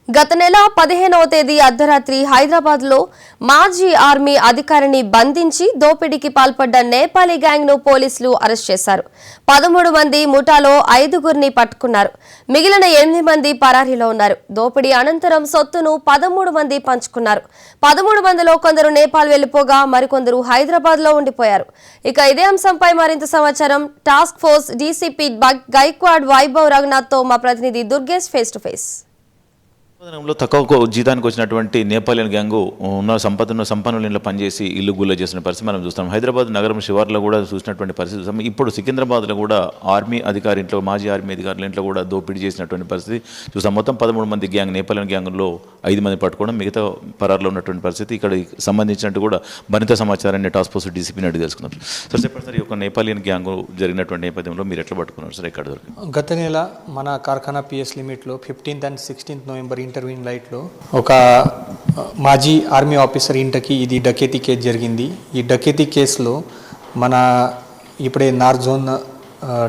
గత నెల 15వ తేదీ అర్ధరాత్రి హైదరాబాద్ లో మాజీ ఆర్మీ అధికారిని బంధించి దోపిడీకి పాల్పడ్డ నేపాలీ గ్యాంగ్ ను పోలీసులు అరెస్ట్ చేశారు. 13 మంది ముఠాలో 5గురిని పట్టుకున్నారు. మిగిలిన 8 మంది పరారీలో ఉన్నారు. దోపిడీ అనంతరం సొత్తును 13 మంది పంచుకున్నారు. 13 మందిలో కొందరు నేపాల్ వెళ్లిపోగా మరికొందరు హైదరాబాద్ లో ఉండిపోయారు. ఇక ఇదే అంశంపై మరింత సమాచారం task force DCP Gaikwad Vaibhav Raghunath తో మా ప్రతినిధి దుర్గేష్ ఫేస్ టు ఫేస్. తక్కువ జీతానికి వచ్చినటువంటి నేపాలియన్ గ్యాంగు ఉన్న సంపన్నుల పనిచేసి ఇల్లు గుల్ల చేసిన పరిస్థితి మనం చూస్తాం. హైదరాబాద్ నగరం శివార్లో కూడా చూసినటువంటి పరిస్థితి చూస్తాం. ఇప్పుడు సికింద్రాబాద్లో కూడా ఆర్మీ అధికారి ఇంట్లో మాజీ ఆర్మీ అధికారుల ఇంట్లో కూడా దోపిడీ చేసినటువంటి పరిస్థితి చూస్తాం. మొత్తం 13 మంది గ్యాంగ్ నేపాలియన్ గ్యాంగుల్లో 5 మంది పట్టుకోవడం, మిగతా పరారులో ఉన్నటువంటి పరిస్థితి. ఇక్కడ సంబంధించినట్టు కూడా మరింత సమాచారాన్ని టాస్క్ ఫోర్స్ డీసీపీని అడిగి తెలుసుకున్నారు. సార్ చెప్పండి సార్, ఈ యొక్క నేపాలియన్ గ్యాంగు జరిగినటువంటి నేపథ్యంలో మీరు ఎట్లా పట్టుకున్నారు సార్? ఎక్కడ దొరికింది? గత నెల మన కార్ఖానా పిఎస్ లిమిట్లో 15th and 16th November interviewing లైట్లో ఒక మాజీ ఆర్మీ ఆఫీసర్ ఇంటికి ఇది డకేతీ కేసు జరిగింది. ఈ డకేతీ కేసులో మన ఇప్పుడే north zone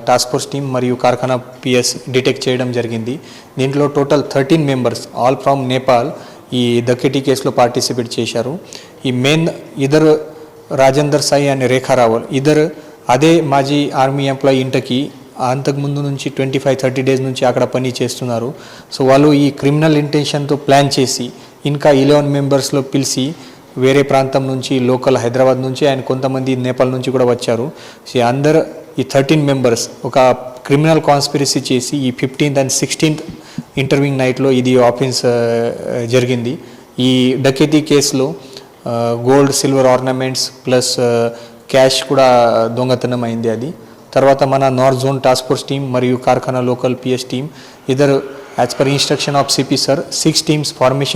task force team మరియు కార్ఖానా పిఎస్ డిటెక్ట్ చేయడం జరిగింది. దీంట్లో total 13 members all from Nepal ఈ డకేతీ కేసులో పార్టిసిపేట్ చేశారు. ఈ మెయిన్ ఇద్దరు రాజేందర్ సాయి అండ్ రేఖా రావల్ ఇద్దరు అదే మాజీ ఆర్మీ ఎంప్లాయీ ఇంటికి అంతకుముందు నుంచి 25-30 డేస్ నుంచి అక్కడ పని చేస్తున్నారు. సో వాళ్ళు ఈ క్రిమినల్ ఇంటెన్షన్తో ప్లాన్ చేసి ఇంకా 11 మెంబర్స్లో పిలిచి వేరే ప్రాంతం నుంచి లోకల్ హైదరాబాద్ నుంచి అండ్ కొంతమంది నేపాల్ నుంచి కూడా వచ్చారు. సో అందరు ఈ 13 మెంబర్స్ ఒక క్రిమినల్ కాన్స్పిరసీ చేసి ఈ 15th and 16th ఇంటర్వ్యూయింగ్ నైట్లో ఇది ఆఫెన్స్ జరిగింది. ఈ డకేతీ కేసులో gold silver ornaments plus cash కూడా దొంగతనం అయింది. అది తర్వాత మన north zone task force team మరియు కార్ఖానా లోకల్ పిఎస్ టీం ఇద్దరు as per instruction of CP sir 6 teams formation